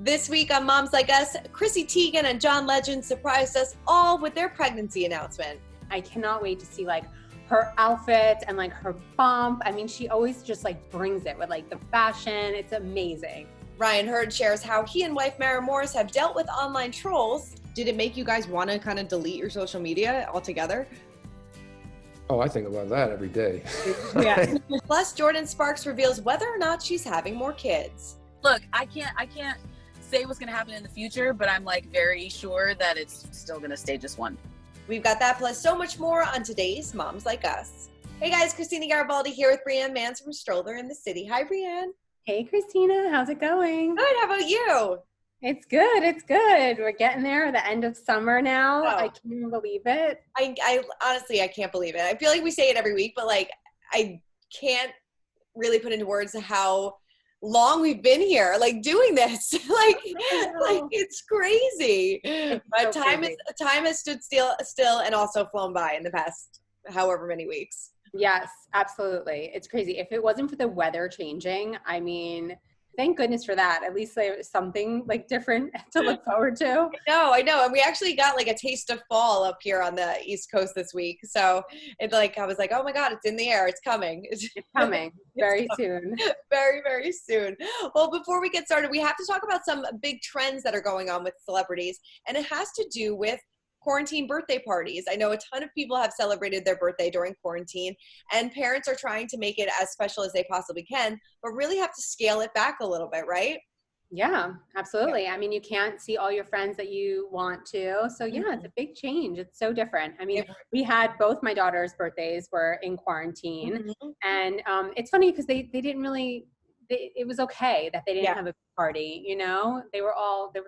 This week on Moms Like Us, Chrissy Teigen and John Legend surprised us all with their pregnancy announcement. I cannot wait to see like her outfit and like her bump. I mean, she always just like brings it with like the fashion. It's amazing. Hurd shares how he and wife Maren have dealt with online trolls. Did it make you guys want to kind of delete your social media altogether? Oh, I think about that every day. Yeah. Plus, Jordan Sparks reveals whether or not she's having more kids. Look, I can't say what's going to happen in the future, but I'm like very sure that it's still going to stay just one. We've got that plus so much more on today's Moms Like Us. Hey guys, Christina Garibaldi here with Brianne Mans from Stroller in the City. Hi, Brianne. Hey, Christina. How's it going? Good. How about you? It's good. It's good. We're getting there. The end of summer now. Oh. I can't even believe it. I honestly, I can't believe it. I feel like we say it every week, but like I can't really put into words how long we've been here, like doing this, like it's crazy. But so time has stood still, and also flown by in the past however many weeks. Yes, absolutely. It's crazy. If it wasn't for the weather changing, I mean, thank goodness for that. At least there's something like different to look forward to. I know. And we actually got like a taste of fall up here on the East Coast this week. So it's like, I was like, oh my God, it's in the air. It's coming. It's coming very soon. Very, very soon. Well, before we get started, we have to talk about some big trends that are going on with celebrities. And it has to do with quarantine birthday parties. I know a ton of people have celebrated their birthday during quarantine, and parents are trying to make it as special as they possibly can, but really have to scale it back a little bit, right? Yeah, absolutely. Yeah. I mean, you can't see all your friends that you want to. So yeah, It's a big change. It's so different. I mean, we had both my daughter's birthdays were in quarantine, and it's funny because they didn't really, it was okay that they didn't have a party, you know, they were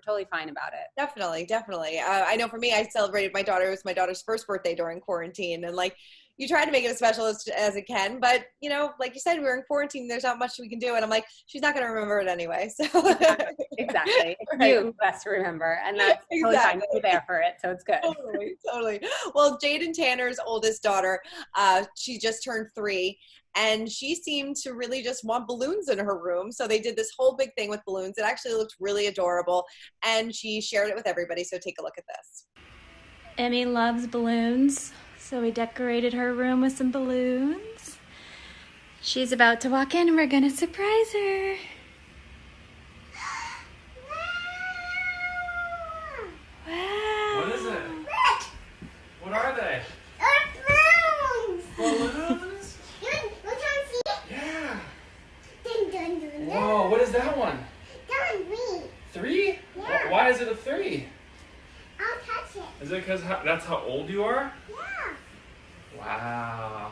totally fine about it. Definitely. I know for me, I celebrated my daughter's first birthday during quarantine, and like you try to make it as special as it can, but you know, like you said, we were in quarantine, there's not much we can do, and I'm like, she's not going to remember it anyway. So exactly. It's you best remember, and that's totally fine. You're there for it, so it's good. Totally. Well, Jaden Tanner's oldest daughter, she just turned 3. And she seemed to really just want balloons in her room. So they did this whole big thing with balloons. It actually looked really adorable. And she shared it with everybody. So take a look at this. Emmy loves balloons. So we decorated her room with some balloons. She's about to walk in and we're going to surprise her. Wow. What is it? What are they? Balloons? Yeah. Whoa, what is that one? That one's 3. 3? Yeah. Why is it a 3? I'll touch it. Is it because that's how old you are? Yeah. Wow.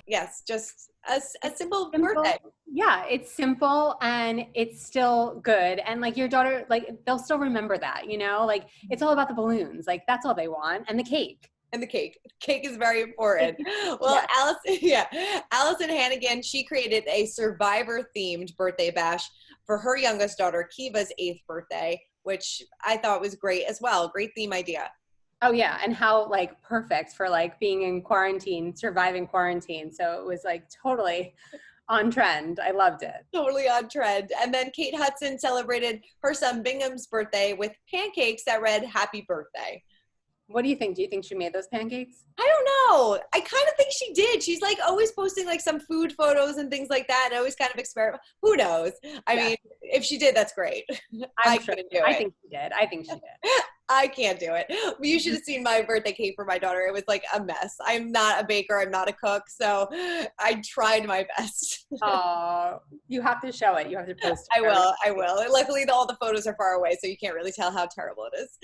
Yes, just a simple birthday. Yeah, it's simple and it's still good. And like your daughter, like they'll still remember that, you know, like it's all about the balloons. Like that's all they want. And the cake. And the cake. Cake is very important. Well, Allison Hannigan, she created a Survivor-themed birthday bash for her youngest daughter, Kiva's 8th birthday, which I thought was great as well. Great theme idea. Oh yeah, and how like perfect for like being in quarantine, surviving quarantine. So it was like totally on trend. I loved it. Totally on trend. And then Kate Hudson celebrated her son Bingham's birthday with pancakes that read "Happy Birthday." What do you think? Do you think she made those pancakes? I don't know. I kind of think she did. She's like always posting like some food photos and things like that, and always kind of experiment. Who knows? I mean, if she did, that's great. I couldn't do it. I think she did. I can't do it. You should have seen my birthday cake for my daughter. It was like a mess. I'm not a baker. I'm not a cook. So I tried my best. Oh, you have to show it. You have to post it. I will. And luckily, all the photos are far away, so you can't really tell how terrible it is.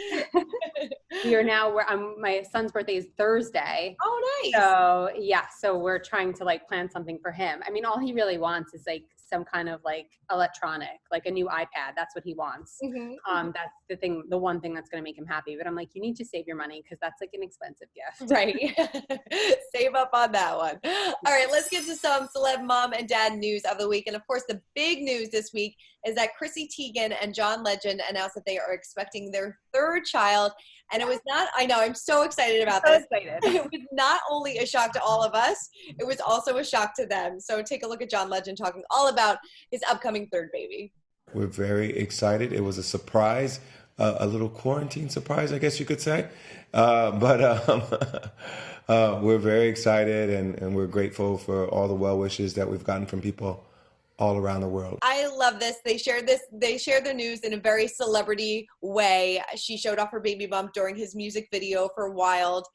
My son's birthday is Thursday. Oh, nice. So yeah, so we're trying to like plan something for him. I mean, all he really wants is like some kind of like electronic, like a new iPad. That's what he wants. That's the one thing that's going to make him happy. But I'm like, you need to save your money because that's like an expensive gift. Right. Save up on that one. All right, let's get to some celeb mom and dad news of the week. And of course, the big news this week is that Chrissy Teigen and John Legend announced that they are expecting their 3rd child. And it was not, I know, I'm so excited about this. It was not only a shock to all of us, it was also a shock to them. So take a look at John Legend talking all about his upcoming 3rd baby. We're very excited. It was a surprise, a little quarantine surprise, I guess you could say. But we're very excited, and we're grateful for all the well wishes that we've gotten from people all around the world. I love this. They shared the news in a very celebrity way. She showed off her baby bump during his music video for Wild.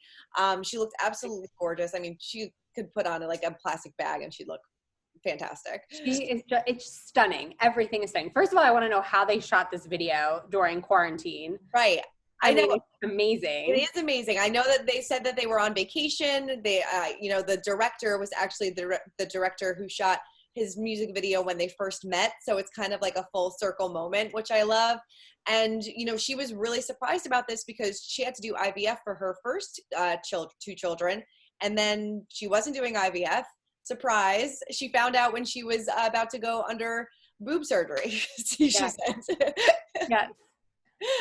She looked absolutely gorgeous. I mean, she could put on like a plastic bag and she'd look fantastic. It's stunning. Everything is stunning. First of all, I want to know how they shot this video during quarantine. Right. I know. It's amazing. It is amazing. I know that they said that they were on vacation. They, the director was actually the director who shot his music video when they first met. So it's kind of like a full circle moment, which I love. And, she was really surprised about this because she had to do IVF for her first two children. And then she wasn't doing IVF. Surprise. She found out when she was about to go under boob surgery. She said. Yes.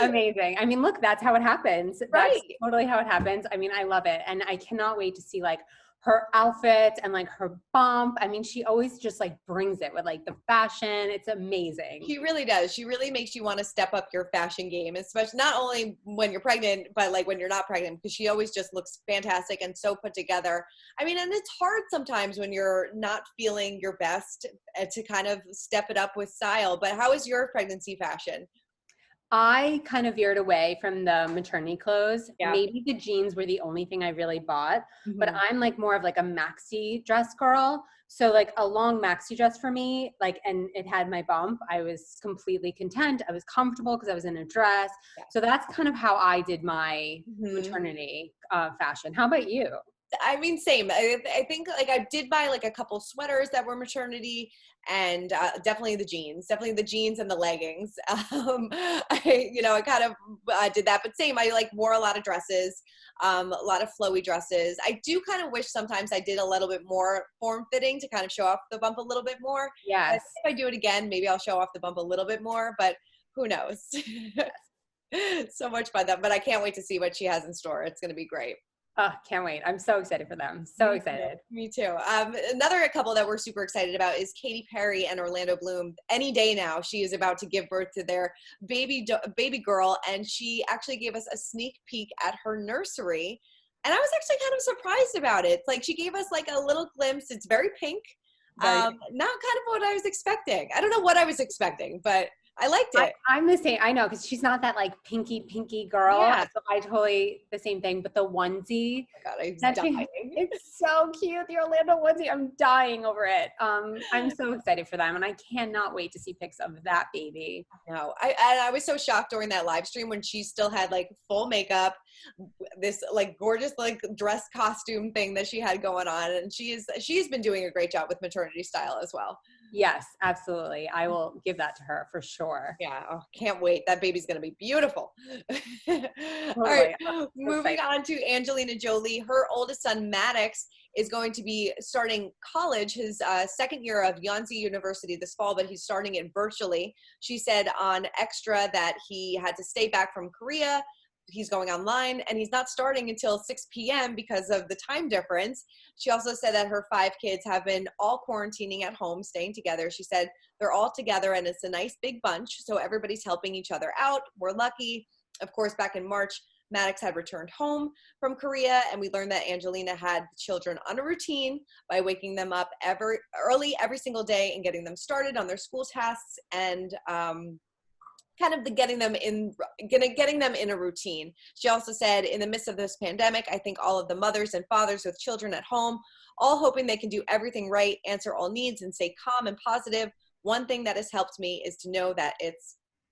Amazing. I mean, look, that's how it happens. Right. That's totally how it happens. I mean, I love it. And I cannot wait to see like her outfits and like her bump. I mean, she always just like brings it with like the fashion. It's amazing. She really does. She really makes you want to step up your fashion game, especially not only when you're pregnant, but like when you're not pregnant, because she always just looks fantastic and so put together. I mean, and it's hard sometimes when you're not feeling your best to kind of step it up with style. But how is your pregnancy fashion? I kind of veered away from the maternity clothes. Yeah. Maybe the jeans were the only thing I really bought, but Mhm. I'm like more of like a maxi dress girl. So like a long maxi dress for me, like, and it had my bump. I was completely content. I was comfortable because I was in a dress. Yeah. So that's kind of how I did my Mhm. maternity fashion. How about you? I mean, same. I think like I did buy like a couple sweaters that were maternity, and definitely the jeans and the leggings. I kind of did that, but same. I like wore a lot of dresses, a lot of flowy dresses. I do kind of wish sometimes I did a little bit more form fitting to kind of show off the bump a little bit more. Yes. If I do it again, maybe I'll show off the bump a little bit more, but who knows? So much fun but I can't wait to see what she has in store. It's going to be great. Oh, can't wait. I'm so excited for them. So excited. Me too. Another couple that we're super excited about is Katy Perry and Orlando Bloom. Any day now, she is about to give birth to their baby girl, and she actually gave us a sneak peek at her nursery. And I was actually kind of surprised about it. Like she gave us like a little glimpse. It's very pink. Not kind of what I was expecting. I don't know what I was expecting, but I liked it. I'm the same. I know, because she's not that like pinky girl. Yeah. So I totally the same thing. But the onesie, God, I'm dying. it's so cute. The Orlando onesie, I'm dying over it. I'm so excited for them, and I cannot wait to see pics of that baby. No, I was so shocked during that live stream when she still had like full makeup, this like gorgeous like dress costume thing that she had going on, and she's been doing a great job with maternity style as well. Yes, absolutely. I will give that to her for sure. Yeah, can't wait. That baby's going to be beautiful. All Totally. right, moving on to Angelina Jolie. Her oldest son, Maddox, is going to be starting college, his second year of Yonsei University this fall, but he's starting it virtually. She said on Extra that he had to stay back from Korea. He's going online, and he's not starting until 6 p.m. because of the time difference. She also said that her 5 kids have been all quarantining at home, staying together. She said they're all together, and it's a nice big bunch, so everybody's helping each other out. We're lucky. Of course, back in March, Maddox had returned home from Korea, and we learned that Angelina had the children on a routine by waking them up early every single day and getting them started on their school tasks, and kind of getting them in a routine. She also said, in the midst of this pandemic, I think all of the mothers and fathers with children at home, all hoping they can do everything right, answer all needs, and stay calm and positive. One thing that has helped me is to know that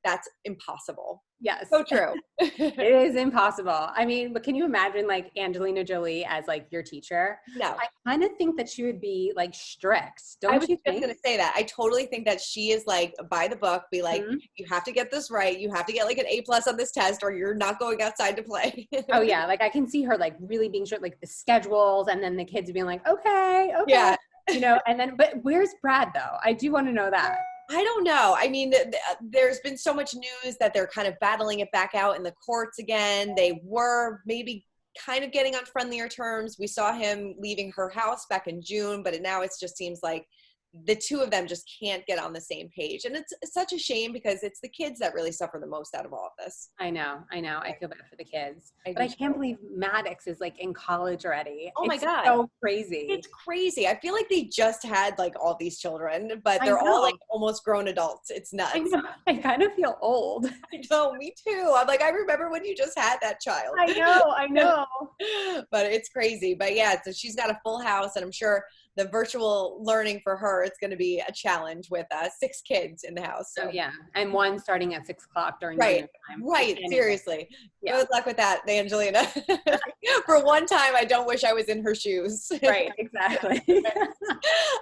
that's impossible. Yes. So true. It is impossible. I mean, but can you imagine like Angelina Jolie as like your teacher? No. I kind of think that she would be like strict. I Don't was you just think? going to say that. I totally think that she is like by the book, be like, you have to get this right. You have to get like an A+ on this test or you're not going outside to play. Oh yeah. Like I can see her like really being strict, like the schedules, and then the kids being like, okay. Yeah. And then, but where's Brad though? I do want to know that. I don't know. I mean, there's been so much news that they're kind of battling it back out in the courts again. They were maybe kind of getting on friendlier terms. We saw him leaving her house back in June, but now it just seems like the two of them just can't get on the same page. And it's such a shame because it's the kids that really suffer the most out of all of this. I know. I feel bad for the kids. I But I do can't too. believe Maddox is like in college already. Oh my It's God. so crazy. It's crazy. I feel like they just had like all these children, but I they're all know. like almost grown adults. It's nuts. I know. I kind of feel old. I know, me too. I'm like, I remember when you just had that child. I know. But it's crazy. But yeah, so she's got a full house, and I'm sure the virtual learning for her, it's going to be a challenge with 6 kids in the house. So Oh yeah, and one starting at 6 o'clock during right, dinner time. right. Anyway. Seriously, Yeah. good luck with that, Angelina. For one time, I don't wish I was in her shoes. Right, exactly.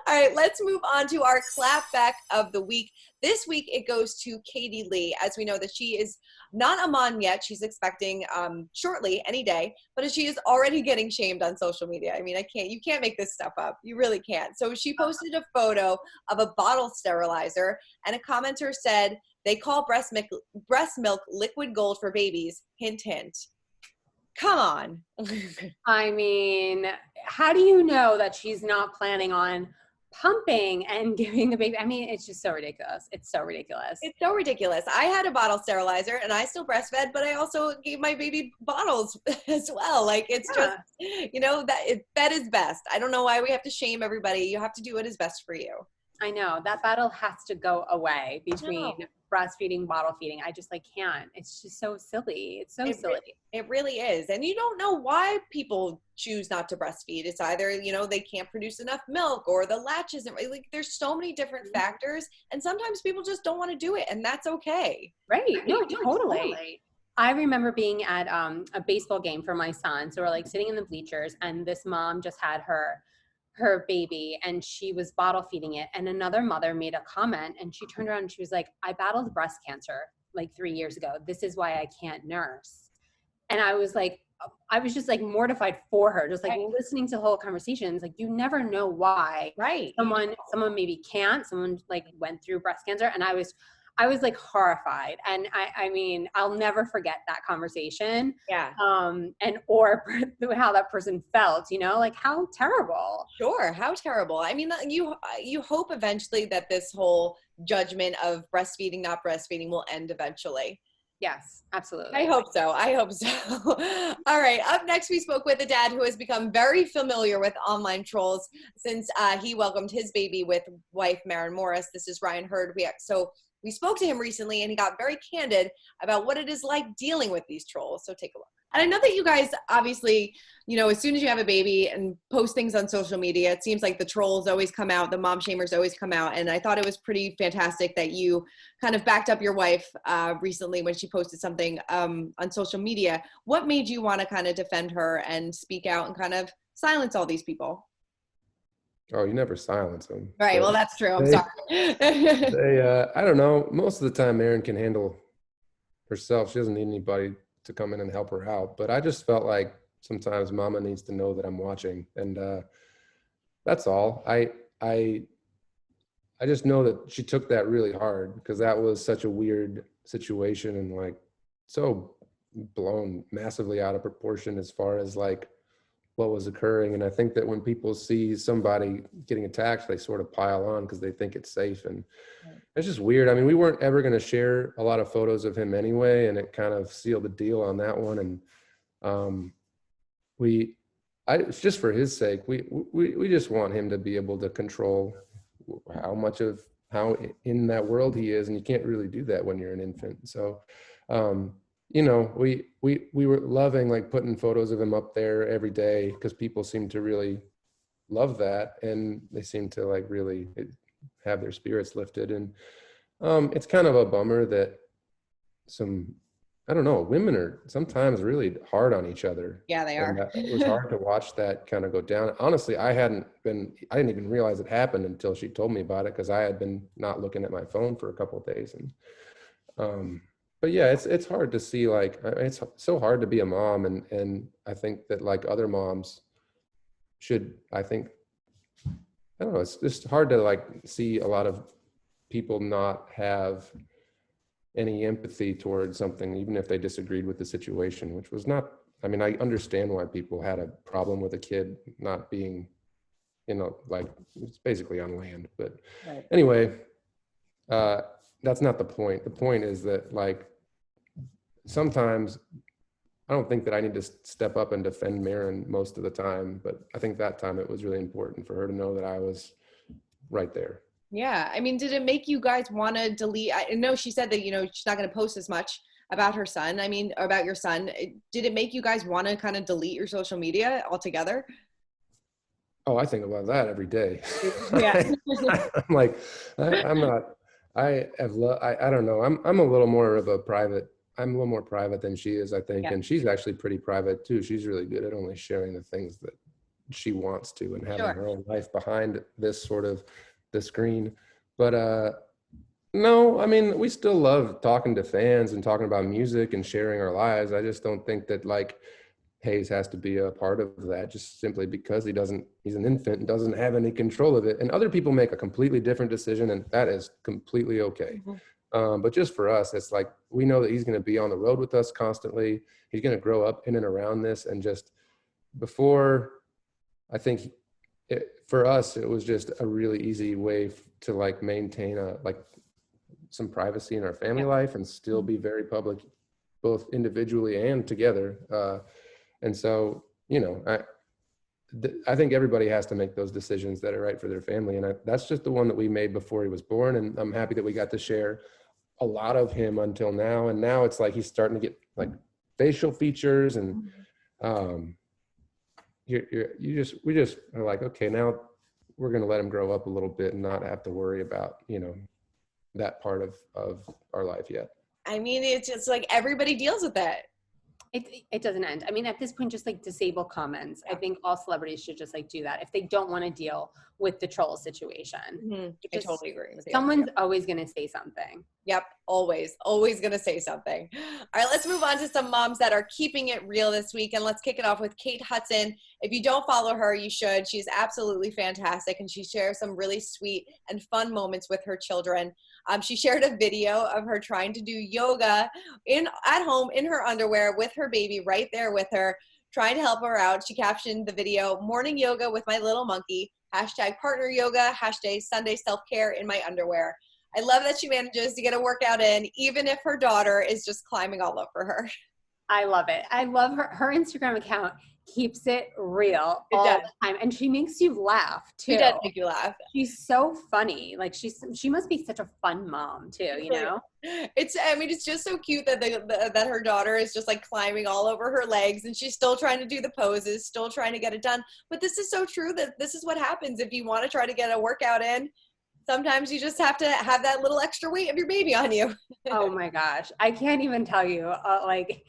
All right, let's move on to our clapback of the week. This week, it goes to Katie Lee. As we know that she is not a mom yet. She's expecting shortly, any day, but she is already getting shamed on social media. I mean, you can't make this stuff up. You really can't. So she posted a photo of a bottle sterilizer, and a commenter said, they call breast milk liquid gold for babies. Hint, hint. Come on. I mean, how do you know that she's not planning on pumping and giving the baby? I mean, it's just so ridiculous. It's so ridiculous. It's so ridiculous. I had a bottle sterilizer and I still breastfed, but I also gave my baby bottles as well. Like it's just, that is best. I don't know why we have to shame everybody. You have to do what is best for you. I know that battle has to go away between breastfeeding, bottle feeding. I just can't. It's just so silly. It's so silly. It really is. And you don't know why people choose not to breastfeed. It's either, they can't produce enough milk or the latch isn't right. Like there's so many different factors, and sometimes people just don't want to do it, and that's okay. Right. No, totally. I remember being at a baseball game for my son. So we're sitting in the bleachers, and this mom just had her baby and she was bottle feeding it, and another mother made a comment, and she turned around and she was like, I battled breast cancer 3 years ago. This is why I can't nurse. And I was just mortified for her, just listening to the whole conversation. It's you never know why someone maybe can't, someone went through breast cancer. And I was horrified. And I mean, I'll never forget that conversation. Yeah. Or how that person felt, how terrible. Sure. How terrible. I mean, you hope eventually that this whole judgment of breastfeeding, not breastfeeding will end eventually. Yes, absolutely. I hope so. All right. Up next, we spoke with a dad who has become very familiar with online trolls since he welcomed his baby with wife Maren Morris. This is Ryan Hurd. We spoke to him recently, and he got very candid about what it is like dealing with these trolls. So take a look. And I know that you guys, obviously, as soon as you have a baby and post things on social media, it seems like the trolls always come out, the mom shamers always come out. And I thought it was pretty fantastic that you kind of backed up your wife recently when she posted something on social media. What made you want to kind of defend her and speak out and kind of silence all these people? Oh, you never silence them. Right. Well, that's true. I'm sorry. I don't know. Most of the time, Maren can handle herself. She doesn't need anybody to come in and help her out. But I just felt like sometimes mama needs to know that I'm watching. And that's all. I just know that she took that really hard because that was such a weird situation and so blown massively out of proportion as far as what was occurring. And I think that when people see somebody getting attacked, they sort of pile on because they think it's safe. And it's just weird. I mean, we weren't ever going to share a lot of photos of him anyway, and it kind of sealed the deal on that one. And it's just for his sake. We just want him to be able to control how in that world he is, and you can't really do that when you're an infant. So we were loving putting photos of him up there every day because people seem to really love that, and they seem to really have their spirits lifted. And it's kind of a bummer that women are sometimes really hard on each other. Yeah, they are. And it was hard to watch that kind of go down. Honestly, I didn't even realize it happened until she told me about it because I had been not looking at my phone for a couple of days. And but yeah, it's hard to see, it's so hard to be a mom. And I think that other moms should, I don't know, it's just hard to see a lot of people not have any empathy towards something, even if they disagreed with the situation, which was not, I mean, I understand why people had a problem with a kid not being like it's basically on land. But Right. anyway, that's not the point. The point is that like sometimes I don't think that I need to step up and defend Maren most of the time, but I think that time it was really important for her to know that I was right there. Yeah. I mean, did it make you guys want to delete? I know she said that, she's not going to post as much about her son. I mean, or about your son. Did it make you guys want to kind of delete your social media altogether? Oh, I think about that every day. Yeah. I'm like, I'm not, I don't know. I'm a little more of a private, I'm a little more private than she is, I think. Yeah. And she's actually pretty private too. She's really good at only sharing the things that she wants to and having her own life behind this sort of the screen. But no, I mean, we still love talking to fans and talking about music and sharing our lives. I just don't think that like Hayes has to be a part of that just simply because he's an infant and doesn't have any control of it. And other people make a completely different decision, and that is completely okay. But just for us, it's like, we know that he's going to be on the road with us constantly. He's going to grow up in and around this. And just before, I think for us, it was just a really easy way to like maintain some privacy in our family life and still be very public, both individually and together. And so, I think everybody has to make those decisions that are right for their family. And that's just the one that we made before he was born. And I'm happy that we got to share a lot of him until now. And now it's like he's starting to get like facial features, and we just are like, okay, now we're going to let him grow up a little bit and not have to worry about, that part of our life yet. I mean, it's just like everybody deals with it. It doesn't end. I mean, at this point, just like disable comments. I think all celebrities should just like do that if they don't want to deal with the troll situation. I totally agree with you. Someone's always going to say something. Yep, always going to say something. All right, let's move on to some moms that are keeping it real this week, and let's kick it off with Kate Hudson. If you don't follow her, you should. She's absolutely fantastic, and she shares some really sweet and fun moments with her children. She shared a video of her trying to do yoga at home in her underwear with her baby right there with her, trying to help her out. She captioned the video, "Morning yoga with my little monkey, #partner yoga, #Sunday self-care in my underwear." I love that she manages to get a workout in, even if her daughter is just climbing all over her. I love it. I love her Instagram account keeps it real all the time. And she makes you laugh too. She does make you laugh. She's so funny. Like she must be such a fun mom too, It's just so cute that that her daughter is just like climbing all over her legs, and she's still trying to do the poses, still trying to get it done. But this is so true that this is what happens if you want to try to get a workout in. Sometimes you just have to have that little extra weight of your baby on you. Oh my gosh. I can't even tell you a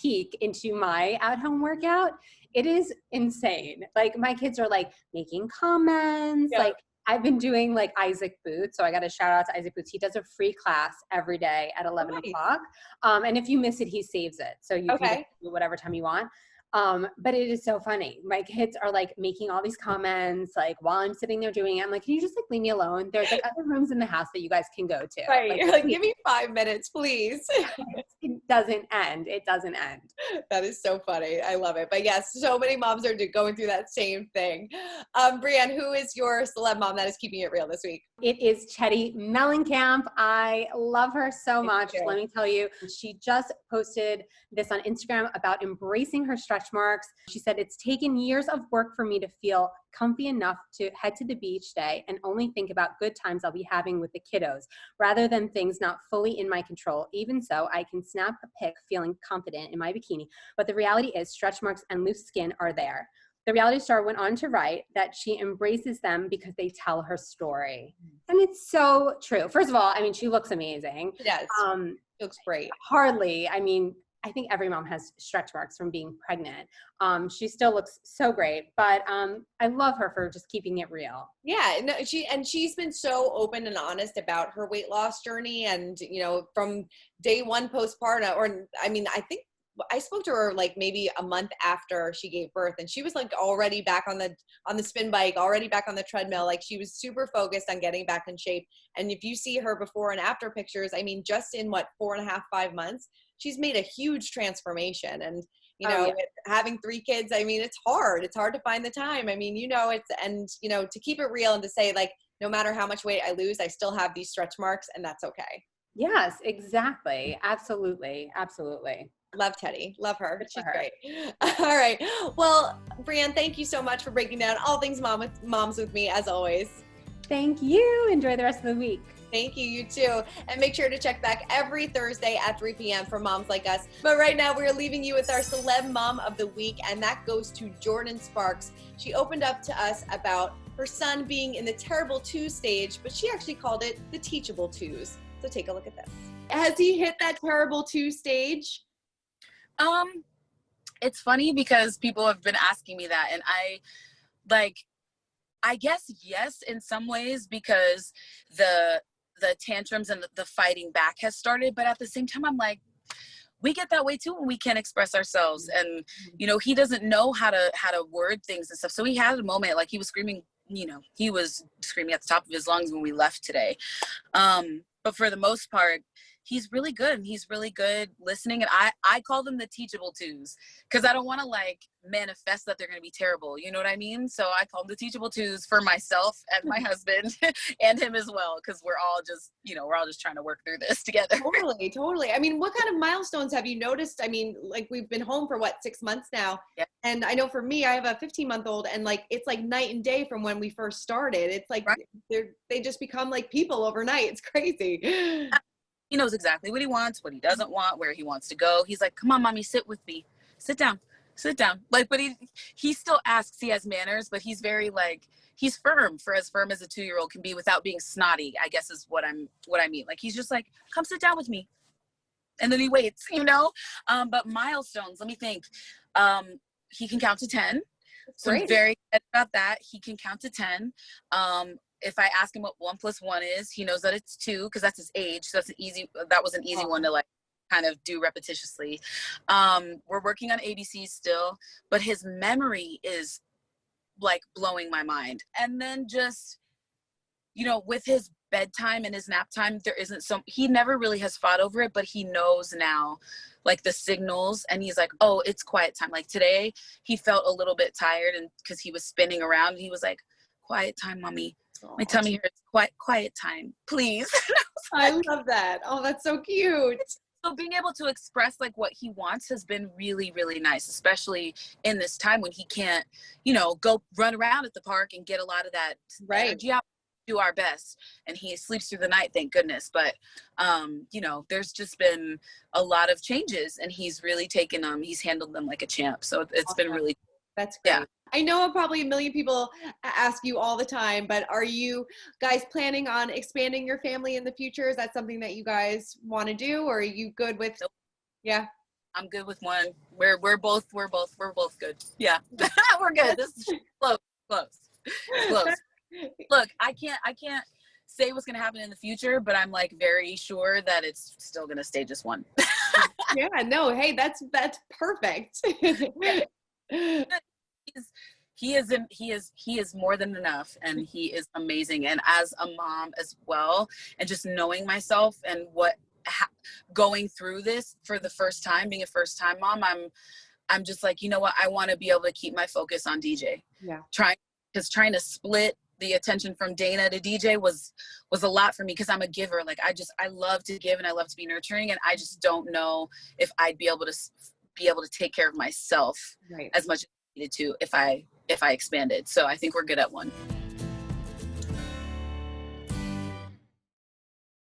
peek into my at-home workout. It is insane. Like my kids are like making comments. Yeah. Like I've been doing like Isaac Boots. So I got to shout out to Isaac Boots. He does a free class every day at 11 o'clock. And if you miss it, he saves it. So you can do whatever time you want. But it is so funny. My kids are like making all these comments, like while I'm sitting there doing it, I'm like, can you just like leave me alone? There's like other rooms in the house that you guys can go to. Right. Like, you're like, give me 5 minutes, please. It doesn't end. It doesn't end. That is so funny. I love it. But yes, so many moms are going through that same thing. Brianne, who is your celeb mom that is keeping it real this week? It is Chetty Mellencamp. I love her so much. Let me tell you, she just posted this on Instagram about embracing her stretch marks. She said, "It's taken years of work for me to feel comfy enough to head to the beach day and only think about good times I'll be having with the kiddos rather than things not fully in my control. Even so, I can snap a pic feeling confident in my bikini. But the reality is stretch marks and loose skin are there." The reality star went on to write that she embraces them because they tell her story. And it's so true. First of all, I mean, she looks amazing. She does. She looks great. Hardly. I mean, I think every mom has stretch marks from being pregnant. She still looks so great, but I love her for just keeping it real. Yeah, no, she's been so open and honest about her weight loss journey, and from day one postpartum, I think I spoke to her like maybe a month after she gave birth, and she was like already back on the spin bike, already back on the treadmill. Like she was super focused on getting back in shape. And if you see her before and after pictures, I mean, just in 4.5, 5 months, she's made a huge transformation. And You Oh, know, yeah. with having 3 kids, I mean, it's hard. It's hard to find the time. I mean, you know, to keep it real and to say, like, no matter how much weight I lose, I still have these stretch marks, and that's okay. Yes, exactly. Absolutely. Absolutely. Love Teddy. Love her. Good for She's her. great. All right. Well, Brianne, thank you so much for breaking down all things moms with me, as always. Thank you. Enjoy the rest of the week. Thank you. You too. And make sure to check back every Thursday at 3 p.m. for moms like us. But right now, we're leaving you with our Celeb Mom of the Week, and that goes to Jordan Sparks. She opened up to us about her son being in the terrible 2 stage, but she actually called it the teachable 2s. So take a look at this. Has he hit that terrible 2 stage? It's funny because people have been asking me that, and I guess yes in some ways, because the tantrums and the fighting back has started, but at the same time I'm like, we get that way too when we can't express ourselves, and you know, he doesn't know how to word things and stuff. So he had a moment, like he was screaming, you know, he was screaming at the top of his lungs when we left today. But for the most part, he's really good, and he's really good listening. And I call them the teachable 2s, because I don't want to like manifest that they're going to be terrible. You know what I mean? So I call them the teachable 2s for myself and my husband and him as well, because we're all just, you know, we're all just trying to work through this together. Totally. I mean, what kind of milestones have you noticed? I mean, like, we've been home for 6 months now. Yeah. And I know for me, I have a 15-month-old, and like, it's like night and day from when we first started. It's like, Right. they just become like people overnight. It's crazy. He knows exactly what he wants, what he doesn't want, where he wants to go. He's like, come on, mommy, sit with me. Sit down. Like, but he still asks. He has manners, but he's very like, he's firm, for as firm as a 2-year-old can be without being snotty, I guess is what I mean. Like, he's just like, come sit down with me. And then he waits, you know? But milestones, let me think. He can count to 10. So I'm very excited about that. He can count to 10. If I ask him what 1 + 1 is, he knows that it's 2, because that's his age. So that was an easy one to like kind of do repetitiously. We're working on ABCs still, but his memory is like blowing my mind. And then just, you know, with his bedtime and his nap time, he never really has fought over it, but he knows now like the signals, and he's like, oh, it's quiet time. Like today he felt a little bit tired, and because he was spinning around, and he was like, quiet time, mommy. My tummy hurts. Quiet time, please. I love that. Oh, that's so cute. So being able to express like what he wants has been really, really nice, especially in this time when he can't, you know, go run around at the park and get a lot of that energy out. Do our best, and he sleeps through the night, thank goodness. But you know, there's just been a lot of changes, and he's really taken them. He's handled them like a champ. So it's been really. That's great. Yeah. I know probably a million people ask you all the time, but are you guys planning on expanding your family in the future? Is that something that you guys want to do, or are you good with? Nope. Yeah, I'm good with one. We're both good. Yeah, we're good. This is close. Look, I can't say what's gonna happen in the future, but I'm like very sure that it's still gonna stay just one. Yeah, no, hey, that's perfect. He is more than enough, and he is amazing. And as a mom as well, and just knowing myself and going through this for the first time, being a first time mom, I'm just like, you know what, I want to be able to keep my focus on DJ. Yeah. Trying to split the attention from Dana to DJ was a lot for me, because I'm a giver. Like I love to give, and I love to be nurturing, and I just don't know if I'd be able to take care of myself as much as I needed to if I expanded. So I think we're good at one.